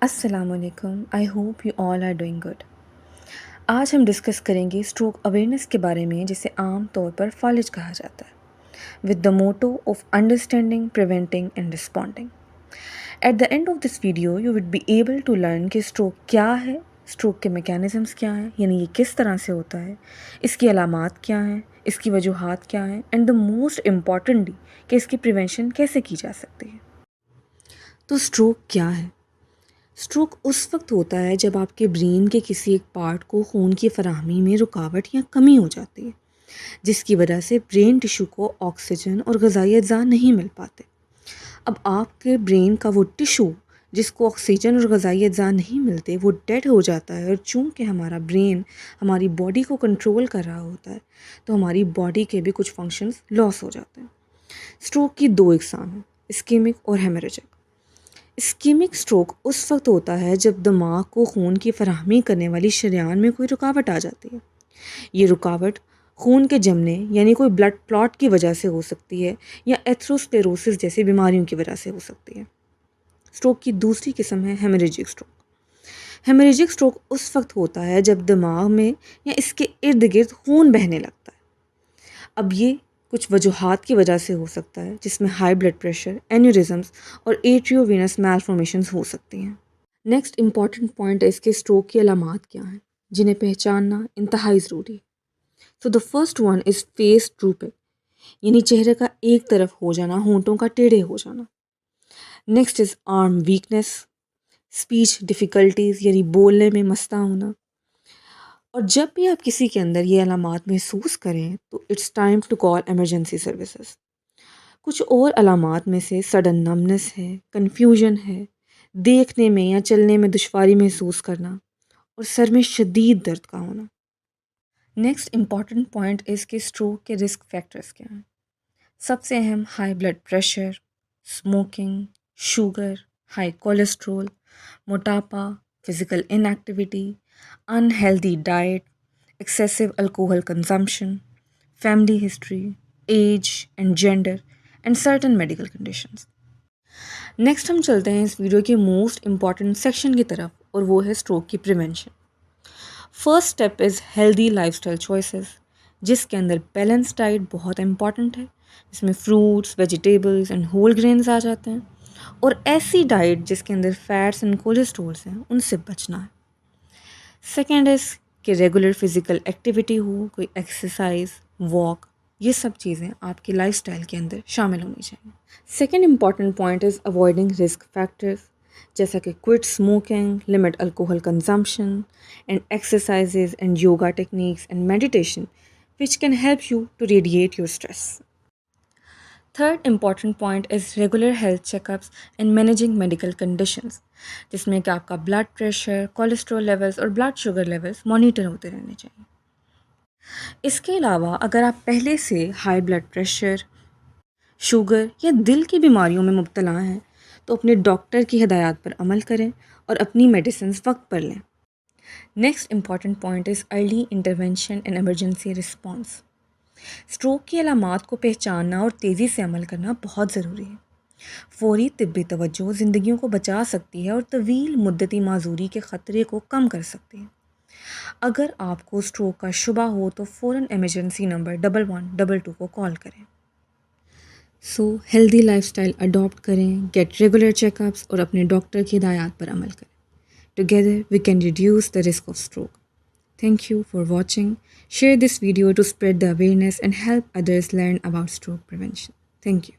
السلام علیکم. I hope you all are doing good. آج ہم ڈسکس کریں گے اسٹروک اویئرنیس کے بارے میں، جسے عام طور پر فالج کہا جاتا ہے، with the motto of understanding, preventing and responding. At the end of this video you would be able to learn کہ اسٹروک کیا ہے، اسٹروک کے میکینزمس کیا ہیں، یعنی یہ کس طرح سے ہوتا ہے، اس کی علامات کیا ہیں، اس کی وجوہات کیا ہیں، اینڈ دا موسٹ امپورٹنٹلی کہ اس کی پریونشن کیسے کی جا سکتی ہے. تو اسٹروک کیا ہے؟ اسٹروک اس وقت ہوتا ہے جب آپ کے برین کے کسی ایک پارٹ کو خون کی فراہمی میں رکاوٹ یا کمی ہو جاتی ہے، جس کی وجہ سے برین ٹیشو کو آکسیجن اور غذائی اجزاء نہیں مل پاتے. اب آپ کے برین کا وہ ٹیشو جس کو آکسیجن اور غذائی اجزاء نہیں ملتے، وہ ڈیڈ ہو جاتا ہے، اور چونکہ ہمارا برین ہماری باڈی کو کنٹرول کر رہا ہوتا ہے، تو ہماری باڈی کے بھی کچھ فنکشنز لاس ہو جاتے ہیں. اسٹروک کی دو اقسام ہیں، اسکیمک اور ہیمریجک. اسکیمک اسٹروک اس وقت ہوتا ہے جب دماغ کو خون کی فراہمی کرنے والی شریان میں کوئی رکاوٹ آ جاتی ہے. یہ رکاوٹ خون کے جمنے یعنی کوئی بلڈ کلاٹ کی وجہ سے ہو سکتی ہے، یا ایتھروسکلیروسس جیسی بیماریوں کی وجہ سے ہو سکتی ہے. اسٹروک کی دوسری قسم ہے ہیمریجک اسٹروک. ہیمریجک اسٹروک اس وقت ہوتا ہے جب دماغ میں یا اس کے ارد گرد خون بہنے لگتا ہے. اب یہ کچھ وجوہات کی وجہ سے ہو سکتا ہے، جس میں ہائی بلڈ پریشر، اینیورزمز اور ایٹریو وینس میل فارمیشنز ہو سکتی ہیں. نیکسٹ امپورٹنٹ پوائنٹ ہے اس کے اسٹروک کی علامات کیا ہیں، جنہیں پہچاننا انتہائی ضروری ہے. So the first one is face drooping, یعنی چہرے کا ایک طرف ہو جانا، ہونٹوں کا ٹیڑھے ہو جانا. Next is arm weakness, speech difficulties یعنی بولنے میں مستہ ہونا. اور جب بھی آپ کسی کے اندر یہ علامات محسوس کریں تو it's time to call emergency services. کچھ اور علامات میں سے سڈن نمنس ہے، کنفیوژن ہے، دیکھنے میں یا چلنے میں دشواری محسوس کرنا، اور سر میں شدید درد کا ہونا. نیکسٹ امپورٹنٹ پوائنٹ اس کے اسٹروک کے رسک فیکٹرز کیا ہیں. سب سے اہم high blood pressure, smoking, sugar, high cholesterol, موٹاپا، physical inactivity, unhealthy diet, excessive alcohol consumption, family history, age and gender, and certain medical conditions. Next ہم چلتے ہیں اس ویڈیو کے موسٹ امپورٹنٹ سیکشن کی طرف، اور وہ ہے اسٹروک کی prevention. First step is healthy life style choices, جس کے اندر بیلنس ڈائٹ بہت امپورٹنٹ ہے، جس میں fruits, vegetables and whole grains آ جاتے ہیں، اور ایسی ڈائٹ جس کے اندر فیٹس اینڈ کولیسٹرولس ہیں ان سے بچنا ہے. سیکنڈ از کہ ریگولر فزیکل ایکٹیویٹی ہو، کوئی ایکسرسائز، واک، یہ سب چیزیں آپ کی لائف اسٹائل کے اندر شامل ہونی چاہیے. Second important point is avoiding risk factors, جیسا کہ quit smoking, limit alcohol consumption, and exercises and yoga techniques and meditation which can help you to reduce your stress. Third important point is regular health check ups and managing medical conditions, جس میں کہ آپ کا blood pressure, cholesterol levels اور blood sugar levels monitor ہوتے رہنے چاہیے. اس کے علاوہ اگر آپ پہلے سے ہائی بلڈ پریشر، شوگر یا دل کی بیماریوں میں مبتلا ہیں تو اپنے ڈاکٹر کی ہدایات پر عمل کریں اور اپنی میڈیسنز وقت پر لیں. Next important point is early intervention and emergency response. Stroke کی علامات کو پہچاننا اور تیزی سے عمل کرنا بہت ضروری ہے. فوری طبی توجہ زندگیوں کو بچا سکتی ہے اور طویل مدتی معذوری کے خطرے کو کم کر سکتی ہے. اگر آپ کو اسٹروک کا شبہ ہو تو فوراً ایمرجنسی نمبر 1122 کو کال کریں. So healthy life style adopt کریں، گیٹ ریگولر چیک اپس اور اپنے ڈاکٹر کی ہدایات پر عمل کریں. Together we can reduce the risk of stroke. Thank you for watching. Share this video to spread the awareness and help others learn about stroke prevention. Thank you.